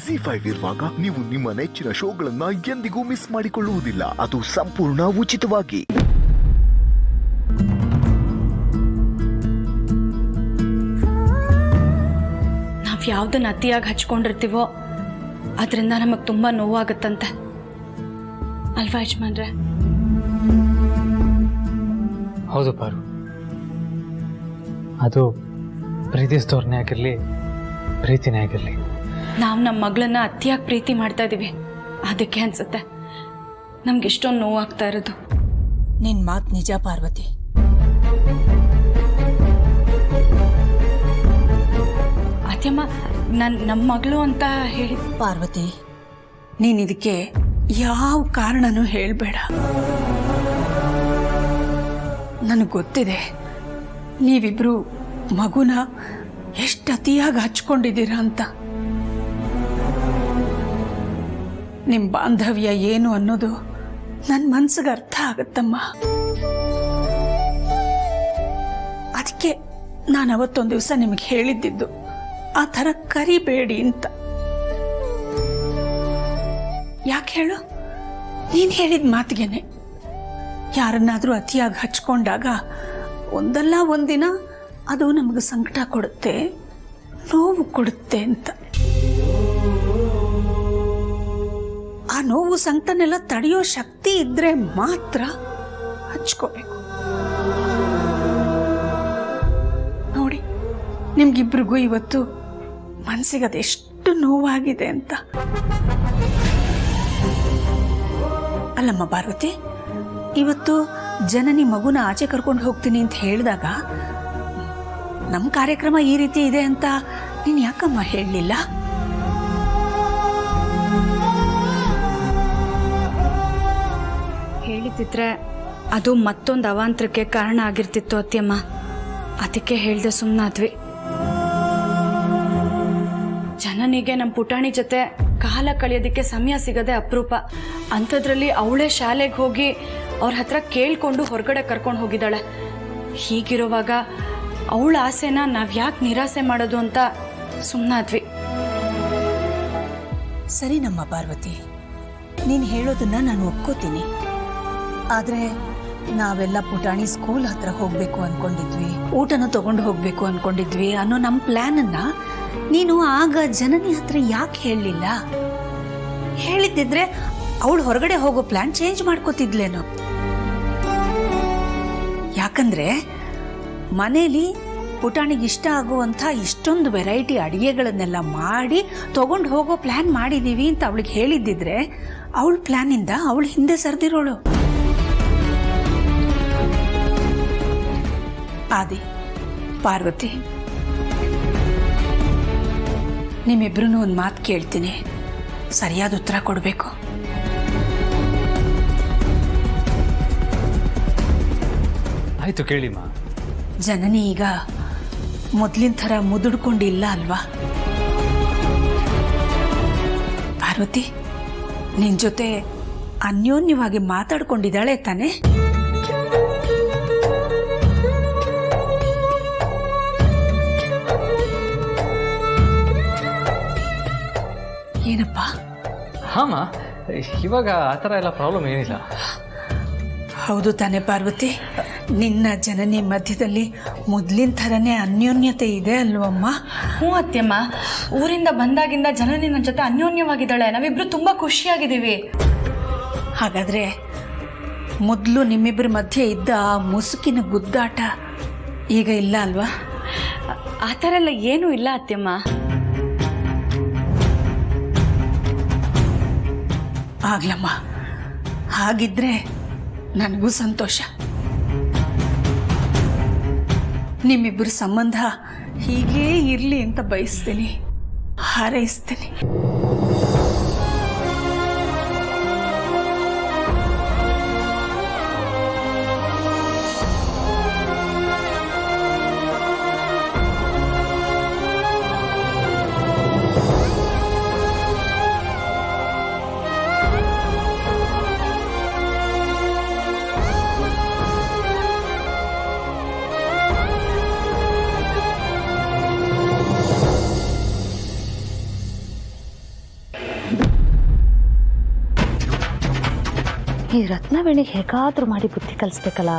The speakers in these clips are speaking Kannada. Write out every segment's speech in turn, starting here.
ZEE5 ಇರುವಾಗ ನೀವು ನಿಮ್ಮ ನೆಚ್ಚಿನ ಶೋಗಳನ್ನ ಎಂದಿಗೂ ಮಿಸ್ ಮಾಡಿಕೊಳ್ಳುವುದಿಲ್ಲ. ಅದು ಸಂಪೂರ್ಣ ಉಚಿತವಾಗಿ. ನಾವ್ ಯಾವ್ದನ್ನ ಅತಿಯಾಗಿ ಹಚ್ಕೊಂಡಿರ್ತೀವೋ ಅದರಿಂದ ನಮಗ್ ತುಂಬಾ ನೋವಾಗತ್ತಂತೆ ಅಲ್ವಾ ಯಜಮಾನ್ರೆ? ಹೌದು ಪಾರು, ಅದು ಪ್ರೀತಿಸಿದವ್ರನ್ನೇ ಆಗಿರಲಿ ಪ್ರೀತಿನೇ ಆಗಿರಲಿ, ನಾವು ನಮ್ಮ ಮಗಳನ್ನ ಅತಿಯಾಗಿ ಪ್ರೀತಿ ಮಾಡ್ತಾ ಇದೀವಿ. ಅದಕ್ಕೆ ಅನ್ಸುತ್ತೆ ನಮ್ಗೆ ಎಷ್ಟೊಂದು ನೋವಾಗ್ತಾ ಇರೋದು. ನಿನ್ ಮಾತು ನಿಜ ಪಾರ್ವತಿ. ಅತ್ಯಮ್ಮ, ನಮ್ಮ ಮಗಳು ಅಂತ ಹೇಳಿ. ಪಾರ್ವತಿ, ನೀನ್ ಇದಕ್ಕೆ ಯಾವ ಕಾರಣನೂ ಹೇಳ್ಬೇಡ. ನನಗೆ ಗೊತ್ತಿದೆ ನೀವಿಬ್ರು ಮಗುನ ಎಷ್ಟು ಅತಿಯಾಗಿ ಹಚ್ಕೊಂಡಿದ್ದೀರಾ ಅಂತ. ನಿಮ್ಮ ಬಾಂಧವ್ಯ ಏನು ಅನ್ನೋದು ನನ್ನ ಮನ್ಸಿಗೆ ಅರ್ಥ ಆಗತ್ತಮ್ಮ. ಅದಕ್ಕೆ ನಾನು ಅವತ್ತೊಂದು ದಿವಸ ನಿಮಗೆ ಹೇಳಿದ್ದಿದ್ದು ಆ ಥರ ಕರಿಬೇಡಿ ಅಂತ. ಯಾಕೆ ಹೇಳು? ನೀನು ಹೇಳಿದ ಮಾತಿಗೆನೆ ಯಾರನ್ನಾದರೂ ಅತಿಯಾಗಿ ಹಚ್ಕೊಂಡಾಗ ಒಂದಲ್ಲ ಒಂದಿನ ಅದು ನಮಗೆ ಸಂಕಟ ಕೊಡುತ್ತೆ, ನೋವು ಕೊಡುತ್ತೆ ಅಂತ. ಆ ನೋವು ಸಂಕಟನೆಲ್ಲ ತಡೆಯೋ ಶಕ್ತಿ ಇದ್ರೆ ಮಾತ್ರ ಹಚ್ಕೋಬೇಕು. ನೋಡಿ, ನಿಮ್ಗಿಬ್ರಿಗೂ ಇವತ್ತು ಮನಸ್ಸಿಗೆ ಅದೆಷ್ಟು ನೋವಾಗಿದೆ ಅಂತ. ಅಲ್ಲಮ್ಮ ಪಾರ್ವತಿ, ಇವತ್ತು ಜನನಿ ಮಗುನ ಆಚೆ ಕರ್ಕೊಂಡು ಹೋಗ್ತೀನಿ ಅಂತ ಹೇಳಿದಾಗ ನಮ್ಮ ಕಾರ್ಯಕ್ರಮ ಈ ರೀತಿ ಇದೆ ಅಂತ ನೀನು ಯಾಕಮ್ಮ ಹೇಳಲಿಲ್ಲ? ಹೇಳಿದ್ರೆ ಅದು ಮತ್ತೊಂದು ಅವಾಂತರಕ್ಕೆ ಕಾರಣ ಆಗಿರ್ತಿತ್ತು ಅತ್ಯಮ್ಮ. ಅದಕ್ಕೆ ಹೇಳ್ದೆ ಸುಮ್ಮನಾದ್ವಿ. ಜನನಿಗೆ ನಮ್ಮ ಪುಟಾಣಿ ಜೊತೆ ಕಾಲ ಕಳೆಯೋದಕ್ಕೆ ಸಮಯ ಸಿಗದೆ ಅಪರೂಪ. ಅಂಥದ್ರಲ್ಲಿ ಅವಳೇ ಶಾಲೆಗೆ ಹೋಗಿ ಅವ್ರ ಹತ್ರ ಕೇಳ್ಕೊಂಡು ಹೊರಗಡೆ ಕರ್ಕೊಂಡು ಹೋಗಿದ್ದಾಳೆ. ಹೀಗಿರುವಾಗ ಅವಳ ಆಸೆನ ನಾವು ಯಾಕೆ ನಿರಾಸೆ ಮಾಡೋದು ಅಂತ ಸುಮ್ಮನಾದ್ವಿ. ಸರಿ ನಮ್ಮ ಪಾರ್ವತಿ, ನೀನು ಹೇಳೋದನ್ನ ನಾನು ಒಪ್ಕೋತೀನಿ. ಆದರೆ ನಾವೆಲ್ಲ ಪುಟಾಣಿ ಸ್ಕೂಲ್ ಹತ್ರ ಹೋಗಬೇಕು ಅಂದ್ಕೊಂಡಿದ್ವಿ, ಊಟನ ತಗೊಂಡು ಹೋಗಬೇಕು ಅಂದ್ಕೊಂಡಿದ್ವಿ ಅನ್ನೋ ನಮ್ಮ ಪ್ಲ್ಯಾನನ್ನು ನೀನು ಆಗ ಜನನಿ ಹತ್ರ ಯಾಕೆ ಹೇಳಲಿಲ್ಲ? ಹೇಳಿದ್ದಿದ್ರೆ ಅವಳು ಹೊರಗಡೆ ಹೋಗೋ ಪ್ಲ್ಯಾನ್ ಚೇಂಜ್ ಮಾಡ್ಕೋತಿದ್ಲೇನೋ. ಯಾಕಂದ್ರೆ ಮನೇಲಿ ಪುಟಾಣಿಗೆ ಇಷ್ಟ ಆಗುವಂಥ ಇಷ್ಟೊಂದು ವೆರೈಟಿ ಅಡುಗೆಗಳನ್ನೆಲ್ಲ ಮಾಡಿ ತಗೊಂಡು ಹೋಗೋ ಪ್ಲ್ಯಾನ್ ಮಾಡಿದ್ದೀವಿ ಅಂತ ಅವಳಿಗೆ ಹೇಳಿದ್ದಿದ್ರೆ ಅವಳ ಪ್ಲ್ಯಾನಿಂದ ಅವಳು ಹಿಂದೆ ಸರಿದಿರೋಳು. ಆದಿ, ಪಾರ್ವತಿ, ನಿಮ್ಮಿಬ್ರು ಒಂದು ಮಾತು ಕೇಳ್ತೀನಿ, ಸರಿಯಾದ ಉತ್ತರ ಕೊಡಬೇಕು. ಆಯ್ತು ಕೇಳಿಮ್ಮ. ಜನನಿ ಈಗ ಮೊದಲಿನ ಥರ ಮುದುಡ್ಕೊಂಡಿಲ್ಲ ಅಲ್ವಾ? ಪಾರ್ವತಿ ನಿನ್ ಜೊತೆ ಅನ್ಯೋನ್ಯವಾಗಿ ಮಾತಾಡ್ಕೊಂಡಿದ್ದಾಳೆ ತಾನೆ? ಏನಪ್ಪ? ಹಾಮ, ಇವಾಗ ಆ ಥರ ಎಲ್ಲ ಪ್ರಾಬ್ಲಮ್ ಏನಿಲ್ಲ. ಹೌದು ತಾನೆ ಪಾರ್ವತಿ? ನಿನ್ನ ಜನನಿ ಮಧ್ಯದಲ್ಲಿ ಮೊದಲಿನ ಥರನೇ ಅನ್ಯೋನ್ಯತೆ ಇದೆ ಅಲ್ವಮ್ಮ? ಹ್ಞೂ ಅತ್ಯಮ್ಮ, ಊರಿಂದ ಬಂದಾಗಿಂದ ಜನನಿ ನನ್ನ ಜೊತೆ ಅನ್ಯೋನ್ಯವಾಗಿದ್ದಾಳೆ. ನಾವಿಬ್ರು ತುಂಬ ಖುಷಿಯಾಗಿದ್ದೀವಿ. ಹಾಗಾದರೆ ಮೊದಲು ನಿಮ್ಮಿಬ್ಬರ ಮಧ್ಯೆ ಇದ್ದ ಆ ಮುಸುಕಿನ ಗುದ್ದಾಟ ಈಗ ಇಲ್ಲ ಅಲ್ವಾ? ಆ ಥರ ಎಲ್ಲ ಏನೂ ಇಲ್ಲ ಅತ್ಯಮ್ಮ. ಆಗ್ಲಮ್ಮ, ಹಾಗಿದ್ರೆ ನನಗೂ ಸಂತೋಷ. ನಿಮ್ಮಿಬ್ಬರ ಸಂಬಂಧ ಹೀಗೇ ಇರಲಿ ಅಂತ ಬಯಸ್ತೀನಿ, ಹಾರೈಸ್ತೀನಿ. ಈ ರತ್ನವೇಣಿಗೆ ಹೇಗಾದ್ರೂ ಮಾಡಿ ಬುದ್ಧಿ ಕಲಿಸ್ಬೇಕಲ್ಲ.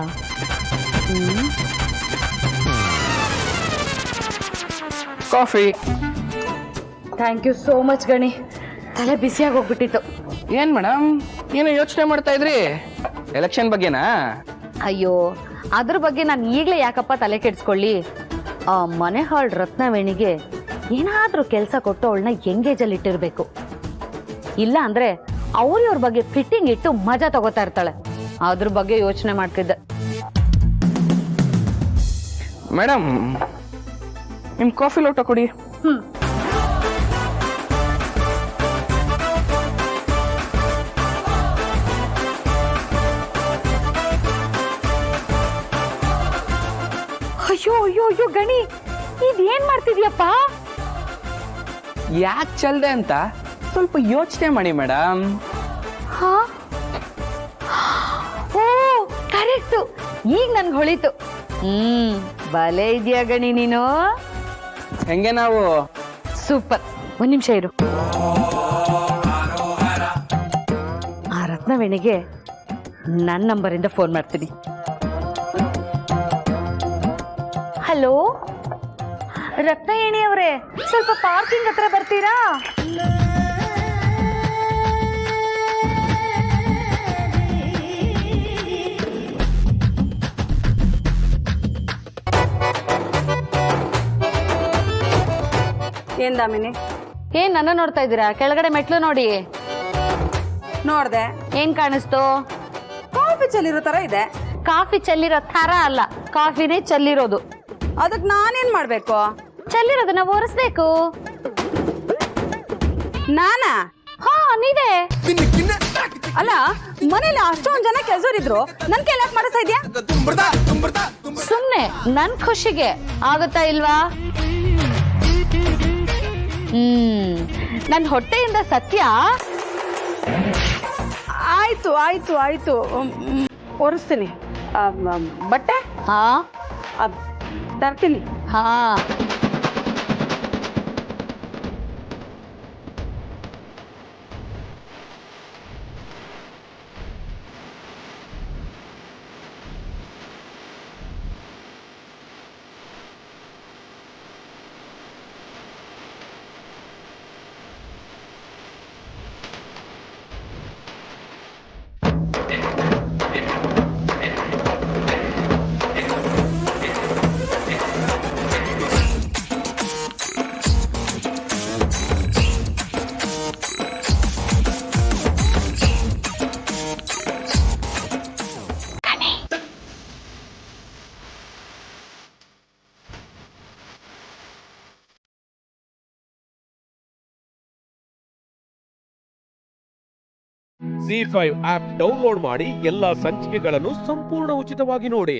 Coffee. Thank you so much Gani. ತಲೆ ಬಿಸಿಯಾಗಿ ಹೋಗ್ಬಿಟ್ಟಿತ್ತು. ಏನ್ ಮೇಡಮ್, ಏನೋ ಯೋಚನೆ ಮಾಡ್ತಾ ಇದ್ರಿ? ಎಲೆಕ್ಷನ್ ಬಗ್ಗೆನಾ? ಅಯ್ಯೋ, ಅದ್ರ ಬಗ್ಗೆ ನಾನು ಈಗಲೇ ಯಾಕಪ್ಪ ತಲೆ ಕೆಡಿಸ್ಕೊಳ್ಳಿ. ಆ ಮನೆ ಹಾಳ್ ರತ್ನವೇಣಿಗೆ ಏನಾದ್ರೂ ಕೆಲಸ ಕೊಟ್ಟು ಅವಳನ್ನ ಎಂಗೇಜಲ್ಲಿ ಇಟ್ಟಿರ್ಬೇಕು. ಇಲ್ಲ ಅಂದ್ರೆ ಅವ್ರ ಬಗ್ಗೆ ಫಿಟ್ಟಿಂಗ್ ಇಟ್ಟು ಮಜಾ ತಗೋತಾ ಇರ್ತಾಳೆ. ಅದ್ರ ಬಗ್ಗೆ ಯೋಚನೆ ಮಾಡ್ತಿದ್ದೆ. ಮೇಡಮ್, ನಿಮ್ ಕಾಫಿ ಲೋಟ ಕೊಡಿ. ಅಯ್ಯೋ ಅಯ್ಯೋ ಅಯ್ಯೋ ಗಣಿ, ಇದೇನ್ ಮಾಡ್ತಿದ್ಯಪ್ಪ? ಯಾಕೆ ಚಲ್ದೆ ಅಂತ ಸ್ವಲ್ಪ ಯೋಚನೆ ಮಾಡಿ ಮೇಡಮ್. ಹಾ, ಓ ಕರೆಕ್ಟು, ಈಗ ನನ್ಗೆ ಹೊಳಿತು. ಬಲೆ ಇದೆಯಾ ಗಣಿ ನೀನು. ಹೆಂಗೆ ನಾವು? ಸೂಪರ್. ಒಂದ್ ನಿಮಿಷ ಇರು. ಆ ರತ್ನವೇಣಿಗೆ ನನ್ನ ನಂಬರಿಂದ ಫೋನ್ ಮಾಡ್ತೀನಿ. ಹಲೋ ರತ್ನವೇಣಿ ಅವರೇ, ಸ್ವಲ್ಪ ಪಾರ್ಕಿಂಗ್ ಹತ್ರ ಬರ್ತೀರಾ? ಏನ್ ದಾಮಿನಿ? ಏನ್ ನನ್ನ ನೋಡ್ತಾ ಇದ್ದೀರಾ? ಕೆಳಗಡೆ ಮೆಟ್ಲು ನೋಡಿ. ನೋಡ್ದೆ. ಏನ್ ಕಾಣಿಸ್ತು? ಕಾಫಿ ಚೆಲ್ಲಿರೋ ತರ ಇದೆ. ಕಾಫಿ ಚೆಲ್ಲಿರೋ ತರ ಅಲ್ಲ, ಕಾಫಿನೇ ಚೆಲ್ಲಿರೋದು. ಅದಕ್ ನಾನೇನ್ ಮಾಡ್ಬೇಕು? ಚೆಲ್ಲಿರೋದನ್ನ ಒರೆಸ್ಬೇಕು. ನಾನಾ? ಹಾ, ನೀವೇ. ಅಲ್ಲ, ಮನೇಲಿ ಅಷ್ಟೊಂದ್ ಜನ ಕೆಲ್ಸೋರಿದ್ರು ನನ್ ಕೈಲಾಕ್ ಮಾಡಿಸ್ತಾ ಇದ್ಯಾ? ಸುಮ್ನೆ ನನ್ ಖುಷಿಗೆ ಆಗುತ್ತಾ ಇಲ್ವಾ? ನನ್ ಹೊಟ್ಟೆಯಿಂದ ಸತ್ಯ. ಆಯ್ತು ಆಯ್ತು ಆಯ್ತು, ಒರೆಸ್ತೀನಿ. ಬಟ್ಟೆ ಹಾ ತರ್ತೀನಿ. ಹಾ, Z5 ಆಪ್ ಡೌನ್ಲೋಡ್ ಮಾಡಿ ಎಲ್ಲಾ ಸಂಚಿಕೆಗಳನ್ನು ಸಂಪೂರ್ಣ ಉಚಿತವಾಗಿ ನೋಡಿ.